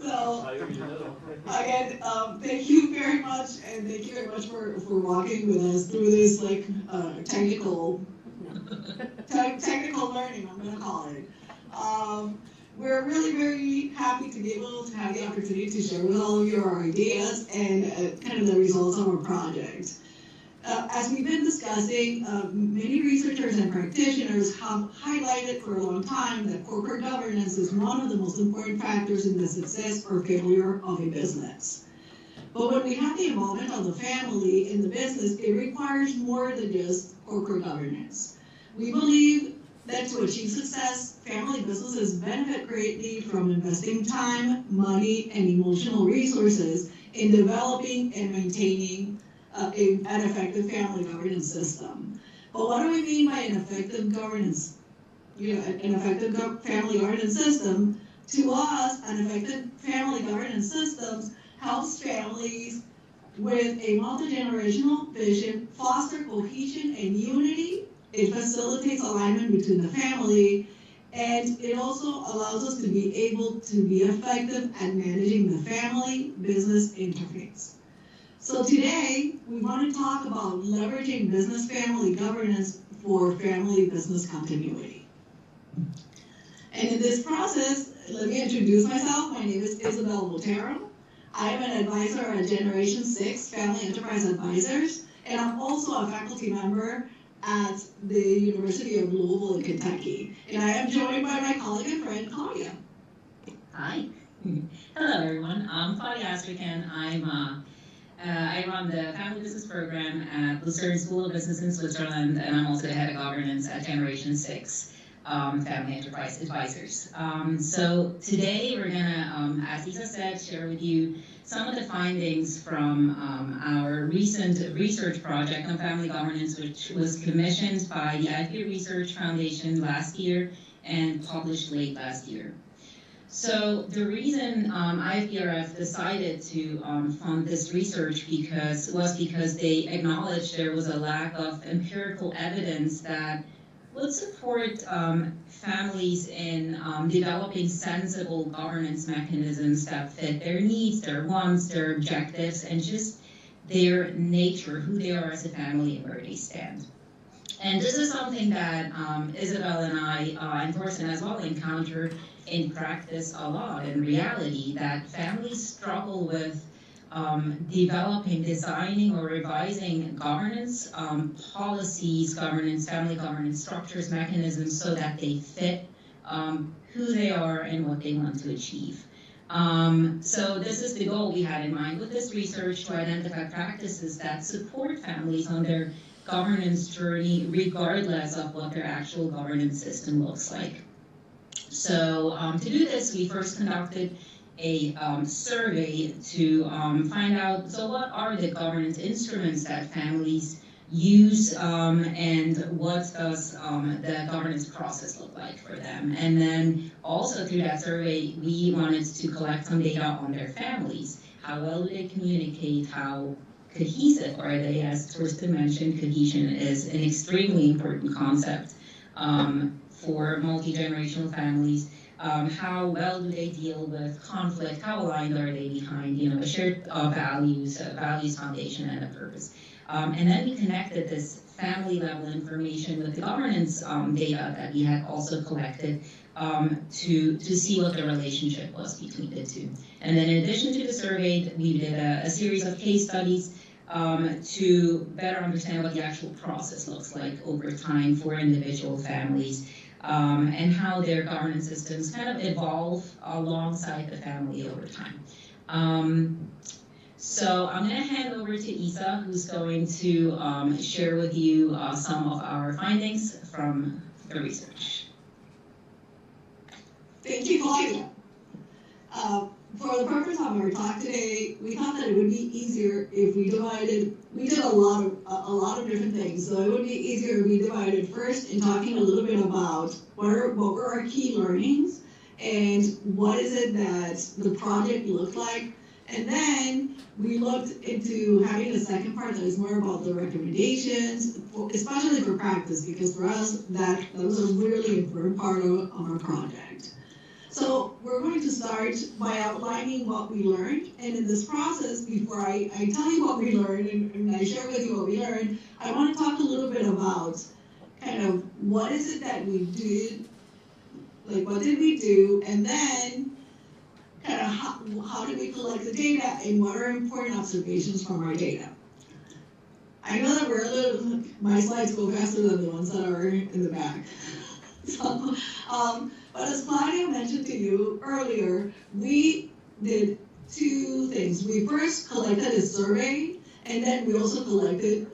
So, again, thank you very much, and thank you very much for walking with us through this like technical learning, I'm going to call it. We're really very happy to be able to have the opportunity to share with all of you our ideas and kind of the results of our project. As we've been discussing, many researchers and practitioners have highlighted for a long time that corporate governance is one of the most important factors in the success or failure of a business. But when we have the involvement of the family in the business, it requires more than just corporate governance. We believe that to achieve success, family businesses benefit greatly from investing time, money, and emotional resources in developing and maintaining an effective family governance system. But what do we mean by an effective governance? An effective family governance system, to us, an effective family governance system helps families with a multi-generational vision foster cohesion and unity. It facilitates alignment between the family, and it also allows us to be able to be effective at managing the family-business interface. So today, we want to talk about leveraging business-family governance for family-business continuity. And in this process, let me introduce myself. My name is Isabel Botero. I am an advisor at Generation6 Family Enterprise Advisors, and I'm also a faculty member at the University of Louisville in Kentucky. And I am joined by my colleague and friend, Claudia. Hi. Hello, everyone. I'm Claudia Astrachan. I run the Family Business Program at Lucerne School of Business in Switzerland, and I'm also the head of governance at Generation6 Family Enterprise Advisors. So today we're going to, as Isa said, share with you some of the findings from our recent research project on family governance, which was commissioned by the IPA Research Foundation last year and published late last year. So the reason IFPRF decided to fund this research was because they acknowledged there was a lack of empirical evidence that would support families in developing sensible governance mechanisms that fit their needs, their wants, their objectives, and just their nature, who they are as a family and where they stand. And this is something that Isabel and I, and Thorsten as well, encounter in practice a lot in reality, that families struggle with developing, designing, or revising governance policies, family governance structures, mechanisms, so that they fit who they are and what they want to achieve. So this is the goal we had in mind with this research, to identify practices that support families on their governance journey, regardless of what their actual governance system looks like. So to do this, we first conducted a survey to find out, so what are the governance instruments that families use, and what does the governance process look like for them? And then also through that survey, we wanted to collect some data on their families. How well do they communicate? How cohesive are they? As Thorsten mentioned, cohesion is an extremely important concept for multi-generational families. How well do they deal with conflict? How aligned are they behind, a shared values foundation, and a purpose? And then we connected this family-level information with the governance data that we had also collected to see what the relationship was between the two. And then in addition to the survey, we did a series of case studies to better understand what the actual process looks like over time for individual families, and how their governance systems kind of evolve alongside the family over time. So I'm going to hand over to Isa, who's going to share with you some of our findings from the research. Thank you, Claudia. For the purpose of our talk today, we thought that it would be easier if we did a lot of different things. So it would be easier if we divided first in talking a little bit about what were our key learnings and what is it that the project looked like. And then we looked into having a second part that is more about the recommendations, especially for practice, because for us, that was a really important part of our project. So we're going to start by outlining what we learned, and in this process, before I tell you what we learned and I share with you what we learned, I want to talk a little bit about kind of what is it that we did, like what did we do, and then kind of how did we collect the data and what are important observations from our data. I know that we're a little, my slides go faster than the ones that are in the back. So, but as Claudia mentioned to you earlier, we did two things. We first collected a survey, and then we also collected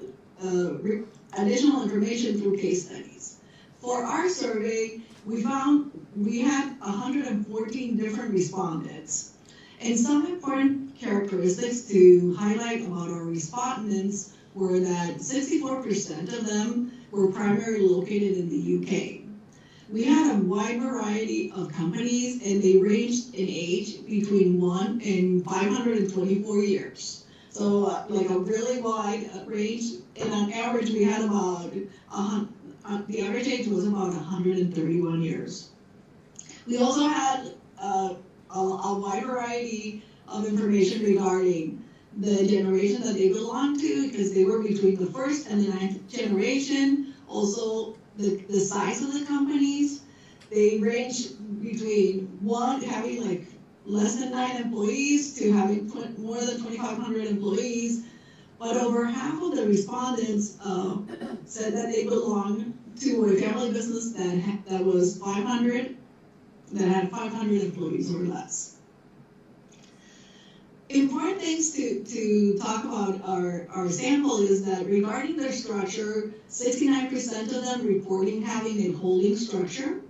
additional information through case studies. For our survey, we found we had 114 different respondents. And some important characteristics to highlight about our respondents were that 64% of them were primarily located in the UK. We had a wide variety of companies, and they ranged in age between 1 and 524 years. So like a really wide range, and on average we had about, the average age was about 131 years. We also had a wide variety of information regarding the generation that they belonged to, because they were between the first and the 9th generation. Also, the size of the companies, they range between one having like less than 9 employees to having more than 2,500 employees. But over half of the respondents said that they belonged to a family business that was 500, that had 500 employees or less. Important things to talk about our sample is that regarding their structure, 69% of them reporting having a holding structure.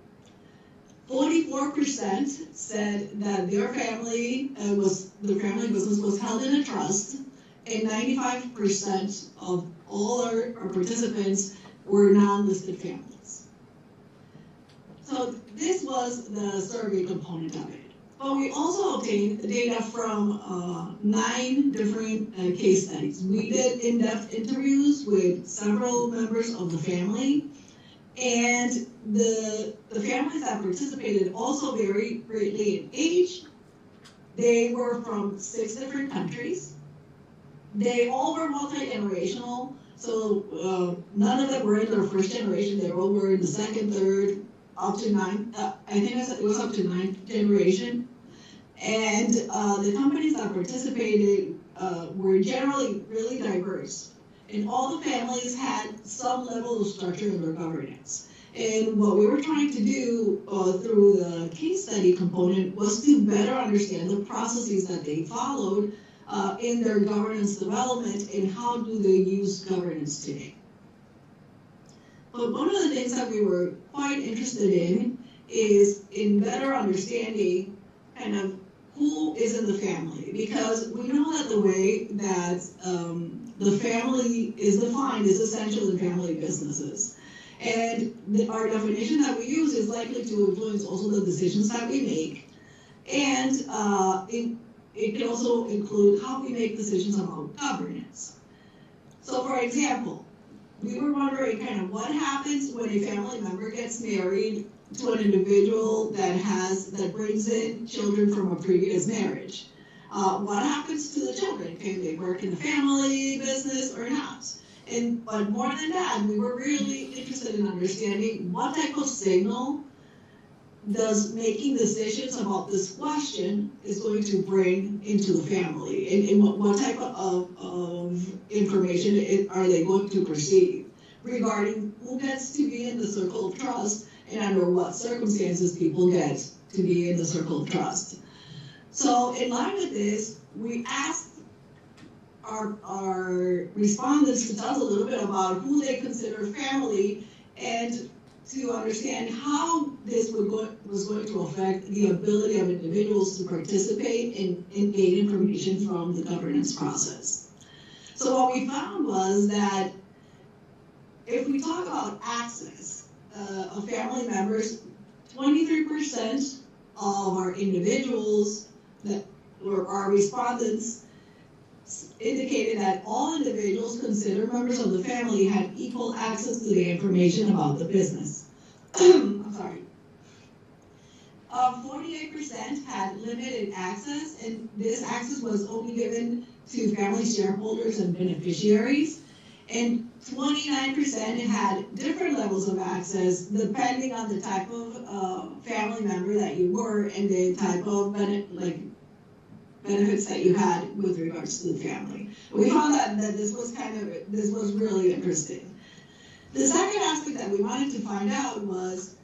44% said that their family the family business was held in a trust, and 95% of all our participants were non-listed families. So this was the survey component of it. But we also obtained data from 9 different case studies. We did in-depth interviews with several members of the family, and the families that participated also varied greatly in age. They were from 6 different countries. They all were multi-generational, so none of them were in their first generation. They all were in the second, third, up to 9, I think it was up to 9th generation. And the companies that participated were generally really diverse. And all the families had some level of structure in their governance. And what we were trying to do through the case study component was to better understand the processes that they followed in their governance development and how do they use governance today. But one of the things that we were quite interested in is in better understanding kind of who is in the family, because we know that the way that the family is defined is essential in family businesses. And our definition that we use is likely to influence also the decisions that we make. And it can also include how we make decisions about governance. So for example, we were wondering kind of what happens when a family member gets married to an individual that brings in children from a previous marriage. What happens to the children? Can they work in the family business or not? But more than that, we were really interested in understanding what type of signal does making decisions about this question is going to bring into the family, and what type of information are they going to perceive regarding who gets to be in the circle of trust and under what circumstances people get to be in the circle of trust. So in line with this, we asked our respondents to tell us a little bit about who they consider family and to understand how this was going to affect the ability of individuals to participate and gain information from the governance process. So what we found was that if we talk about access of family members, 23% of our individuals that were our respondents indicated that all individuals considered members of the family had equal access to the information about the business. I'm sorry. 48% had limited access, and this access was only given to family shareholders and beneficiaries. And 29% had different levels of access depending on the type of family member that you were and the type of benefits that you had with regards to the family. We found that this was really interesting. The second aspect that we wanted to find out was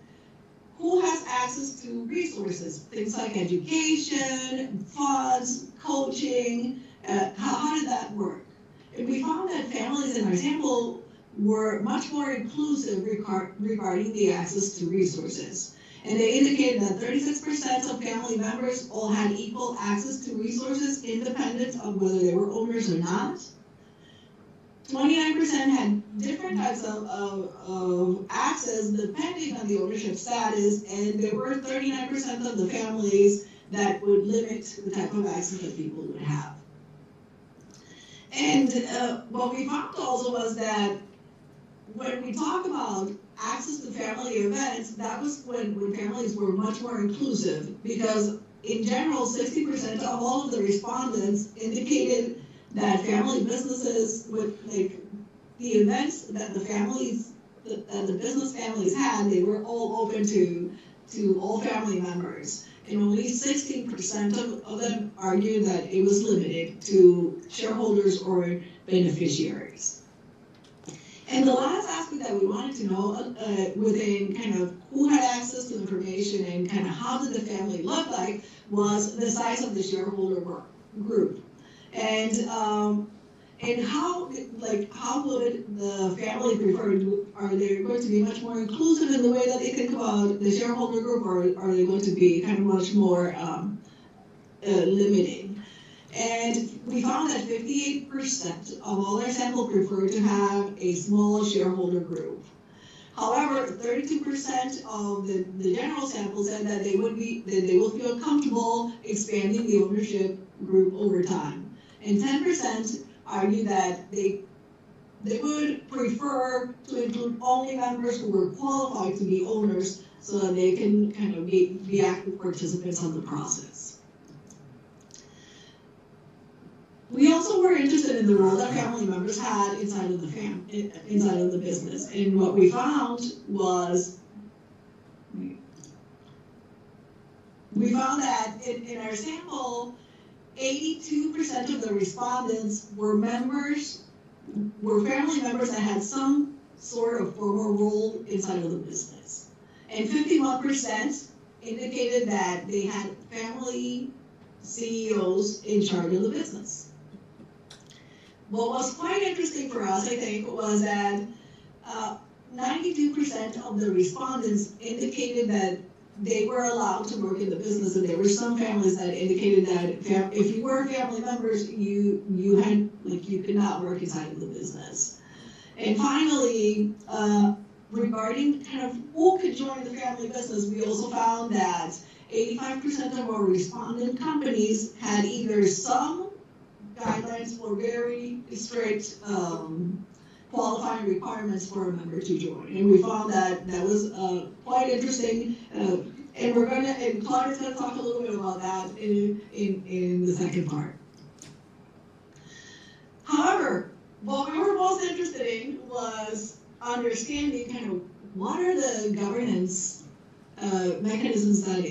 who has access to resources, things like education, funds, coaching, how did that work? And we found that families in our sample were much more inclusive regarding the access to resources. And they indicated that 36% of family members all had equal access to resources independent of whether they were owners or not. 29% had different types of access depending on the ownership status, and there were 39% of the families that would limit the type of access that people would have. And what we found also was that when we talk about access to family events, that was when families were much more inclusive, because in general, 60% of all of the respondents indicated that family businesses would, like, the events that the business families had, they were all open to all family members. And only 16% of them argued that it was limited to shareholders or beneficiaries. And the last aspect that we wanted to know within kind of who had access to information and kind of how did the family look like was the size of the shareholder group. And how would the family prefer? Are they going to be much more inclusive in the way that they think about the shareholder group, or are they going to be kind of much more limiting? And we found that 58% of all our sample preferred to have a small shareholder group. However, 32% of the general sample said that they will feel comfortable expanding the ownership group over time. And 10% argued that they would prefer to include only members who were qualified to be owners so that they can kind of be active participants on the process. We also were interested in the role that family members had inside of the business. And what we found was, that in our sample, 82% of the respondents were family members that had some sort of formal role inside of the business. And 51% indicated that they had family CEOs in charge of the business. What was quite interesting for us, I think, was that 92% of the respondents indicated that they were allowed to work in the business, and there were some families that indicated that if you were family members, you could not work inside of the business. And finally, regarding kind of who could join the family business, we also found that 85% of our respondent companies had either some guidelines or very strict qualifying requirements for a member to join. And we found that was quite interesting. And Claudia's going to talk a little bit about that in the second part. However, what we were most interested in was understanding kind of what are the governance mechanisms that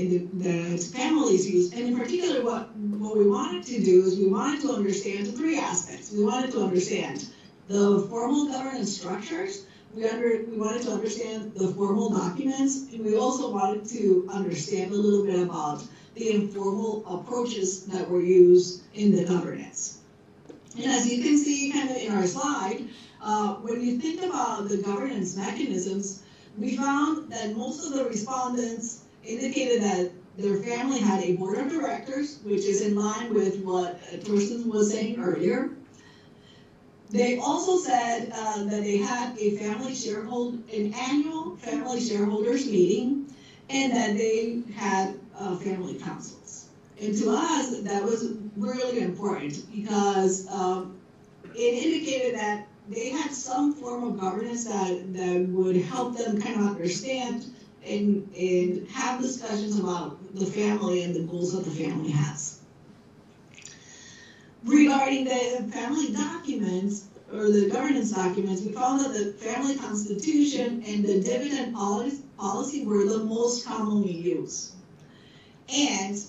families use. And in particular, what we wanted to do is we wanted to understand three aspects. We wanted to understand the formal governance structures, we wanted to understand the formal documents, and we also wanted to understand a little bit about the informal approaches that were used in the governance. And as you can see kind of in our slide, when you think about the governance mechanisms, we found that most of the respondents indicated that their family had a board of directors, which is in line with what Torsten was saying earlier. They also said that they had an annual family shareholders meeting, and that they had family councils. And to us, that was really important because it indicated that they had some form of governance that would help them kind of understand and have discussions about the family and the goals that the family has. Regarding the family documents, or the governance documents, we found that the family constitution and the dividend policy were the most commonly used. And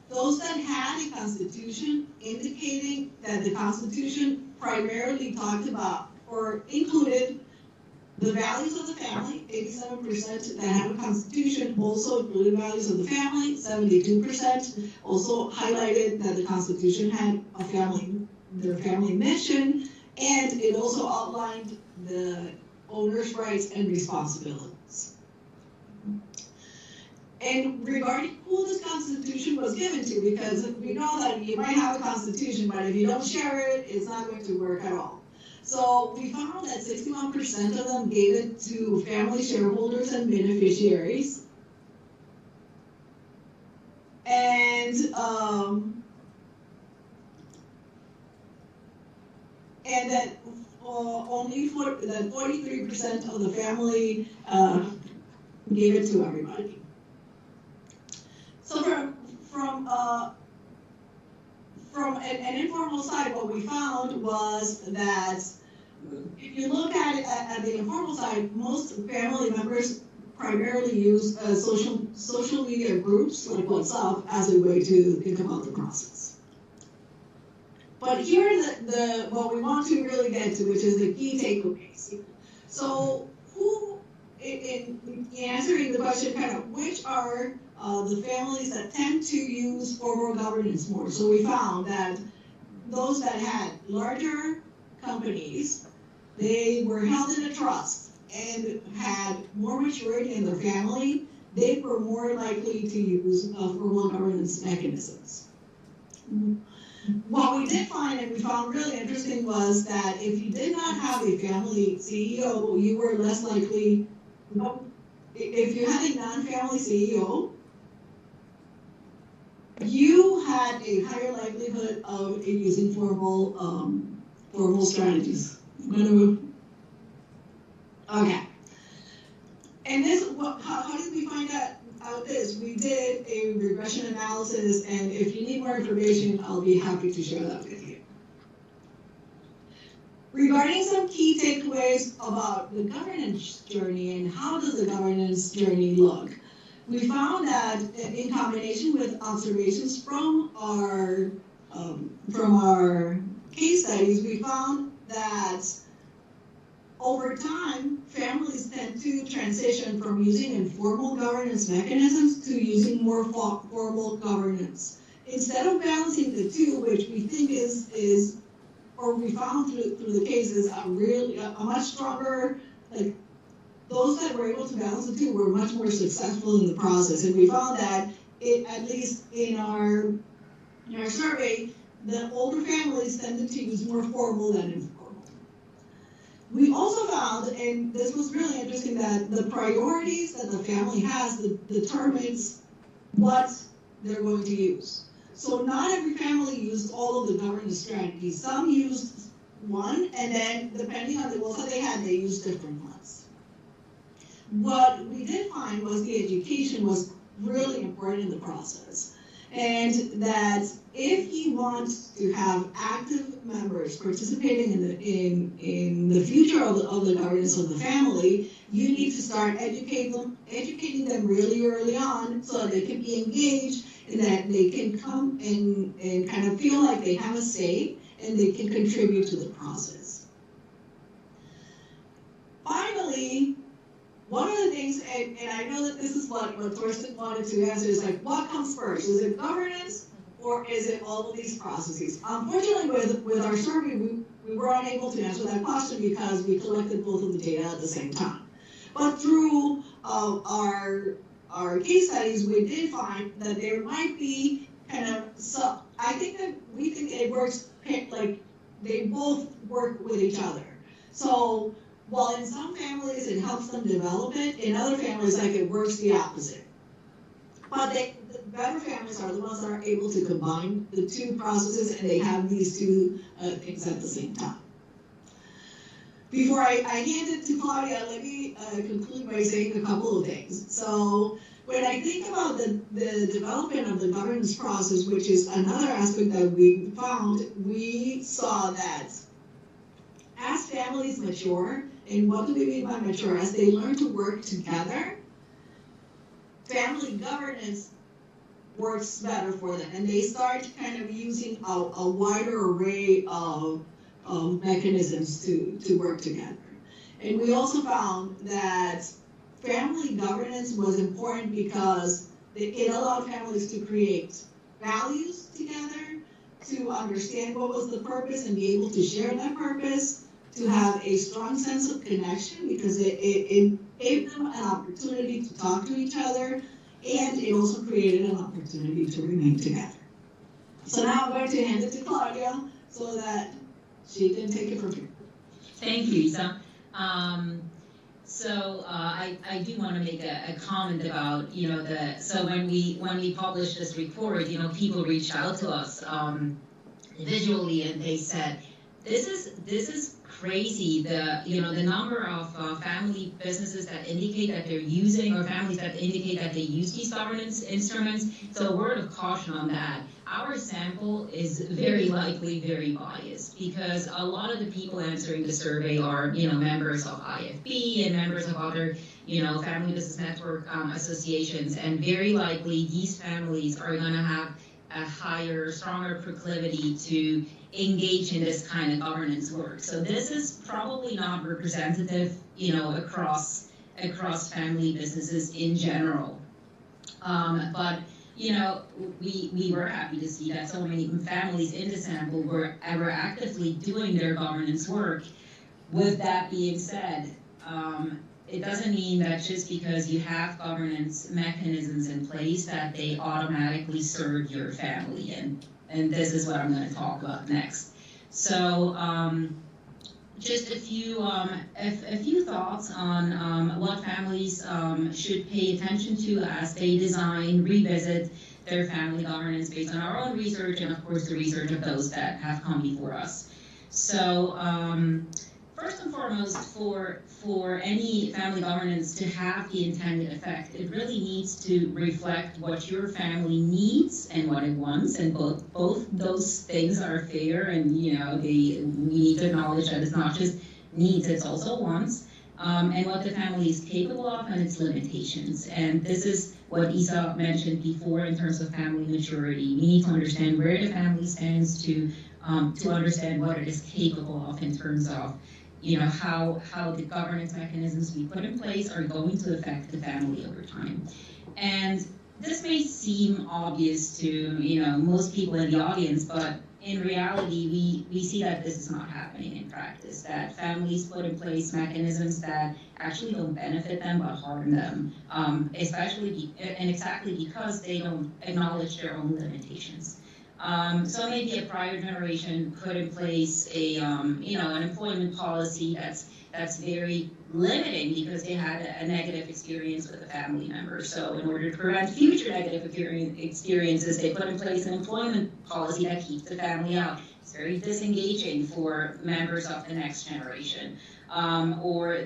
those that had a constitution indicating that the constitution primarily talked about or included the values of the family, 87% that have a constitution also included values of the family, 72% also highlighted that the constitution had a family, their family mission, and it also outlined the owner's rights and responsibilities. And regarding who this constitution was given to, because we know that you might have a constitution, but if you don't share it, it's not going to work at all. So we found that 61% of them gave it to family shareholders and beneficiaries. And that only 43% of the family gave it to everybody. So from an informal side, what we found was that if you look at it at the informal side, most family members primarily use social media groups like WhatsApp as a way to think about the process. But here is what we want to really get to, which is the key takeaways. So who, in answering the question, kind of which are the families that tend to use formal governance more? So we found that those that had larger companies, they were held in a trust and had more maturity in their family, they were more likely to use formal governance mechanisms. What we did find, and we found really interesting, was that if you did not have a family CEO, you were less likely, if you had a non-family CEO, you had a higher likelihood of using formal strategies. Okay. And this, how did we find out this? We did a regression analysis, and if you need more information, I'll be happy to share that with you. Regarding some key takeaways about the governance journey and how does the governance journey look, we found that in combination with observations from our case studies, we found that over time, families tend to transition from using informal governance mechanisms to using more formal governance. Instead of balancing the two, which we think is or we found through the cases, a much stronger, like those that were able to balance the two were much more successful in the process. And we found that at least in our survey, the older families tended to use more formal than informal. We also found, and this was really interesting, that the priorities that the family has determines what they're going to use. So not every family used all of the governance strategies. Some used one, and then depending on the goals that they had, they used different ones. What we did find was the education was really important in the process. And that if you want to have active members participating in the future of the governance of the family, you need to start educating them really early on so that they can be engaged and that they can come and kind of feel like they have a say and they can contribute to the process. Finally, one of the things, and I know that this is what Torsten wanted to answer, is like, what comes first? Is it governance or is it all of these processes? Unfortunately, with our survey, we were unable to answer that question because we collected both of the data at the same time. But through our case studies, we did find that there might be kind of, so I think that we think it works, like they both work with each other. So while in some families it helps them develop it, in other families, like it works the opposite. But the better families are the ones that are able to combine the two processes and they have these two things at the same time. Before I hand it to Claudia, let me conclude by saying a couple of things. So when I think about the development of the governance process, which is another aspect that we found, we saw that as families mature, and what do we mean by mature? As they learn to work together, family governance works better for them, and they start kind of using a wider array of mechanisms to work together. And we also found that family governance was important because it allowed families to create values together, to understand what was the purpose and be able to share that purpose, to have a strong sense of connection because it gave them an opportunity to talk to each other, and it also created an opportunity to remain together. So now I'm going to hand it to Claudia so that she can take it from here. Thank you, Isa. I do want to make a comment about, so when we published this report, people reached out to us visually, and they said, this is crazy, the number of family businesses that indicate that they're using, or families that indicate that they use these governance instruments. So a word of caution on that. Our sample is very likely very biased because a lot of the people answering the survey are, members of IFB and members of other, family business network associations, and very likely these families are going to have a higher, stronger proclivity to engage in this kind of governance work. So this is probably not representative, across family businesses in general. But we were happy to see that so many families in the sample were actively doing their governance work. With that being said, it doesn't mean that just because you have governance mechanisms in place that they automatically serve your family, and this is what I'm going to talk about next. So just a few thoughts on what families should pay attention to as they design, revisit their family governance based on our own research and of course the research of those that have come before us. So first and foremost, for any family governance to have the intended effect, it really needs to reflect what your family needs and what it wants, and both those things are fair, and we need to acknowledge that it's not just needs, it's also wants, and what the family is capable of and its limitations. And this is what Isa mentioned before in terms of family maturity. We need to understand where the family stands to understand what it is capable of in terms of how the governance mechanisms we put in place are going to affect the family over time. And this may seem obvious to most people in the audience, but in reality, we see that this is not happening in practice, that families put in place mechanisms that actually don't benefit them but harm them, exactly because they don't acknowledge their own limitations. So maybe a prior generation put in place an employment policy that's very limiting because they had a negative experience with a family member. So in order to prevent future negative experiences, they put in place an employment policy that keeps the family out. It's very disengaging for members of the next generation. Or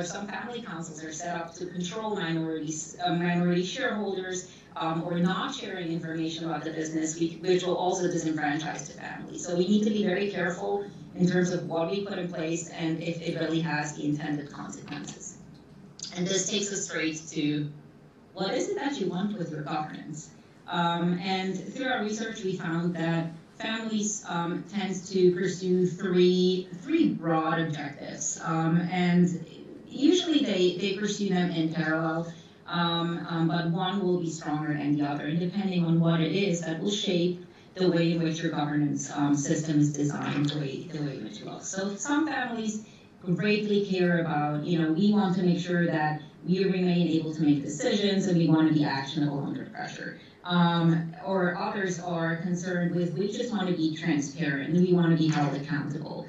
some family councils are set up to control minority shareholders, or not sharing information about the business, which will also disenfranchise the family. So we need to be very careful in terms of what we put in place and if it really has the intended consequences. And this takes us straight to, what is it that you want with your governance? And through our research, we found that families tend to pursue three broad objectives, and usually they pursue them in parallel. But one will be stronger than the other, and depending on what it is, that will shape the way in which your governance system is designed, the way in which it looks. So some families greatly care about, we want to make sure that we remain able to make decisions and we want to be actionable under pressure. Or others are concerned with, we just want to be transparent and we want to be held accountable.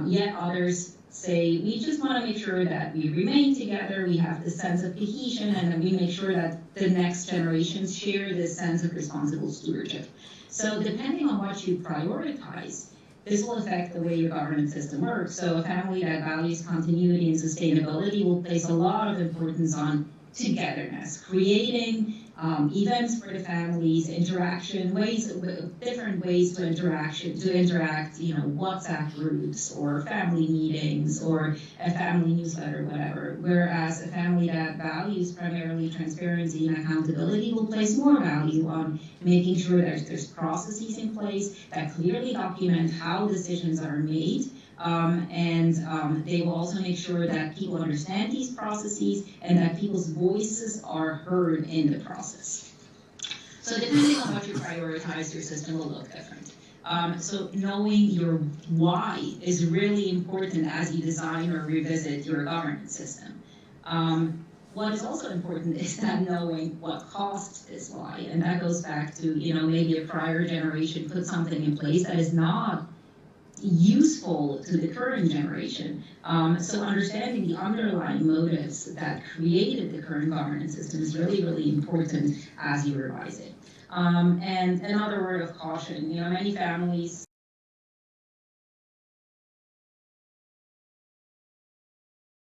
Yet others say, we just want to make sure that we remain together, we have this sense of cohesion, and then we make sure that the next generations share this sense of responsible stewardship. So depending on what you prioritize, this will affect the way your governance system works. So a family that values continuity and sustainability will place a lot of importance on togetherness, creating events for the families, interaction ways, different ways to interact, WhatsApp groups or family meetings or a family newsletter, whatever. Whereas a family that values primarily transparency and accountability will place more value on making sure there's processes in place that clearly document how decisions are made. They will also make sure that people understand these processes and that people's voices are heard in the process. So depending on what you prioritize, your system will look different. So knowing your why is really important as you design or revisit your governance system. What is also important is that knowing what caused this why, and that goes back to, maybe a prior generation put something in place that is not useful to the current generation. So understanding the underlying motives that created the current governance system is really, really important as you revise it. And another word of caution, many families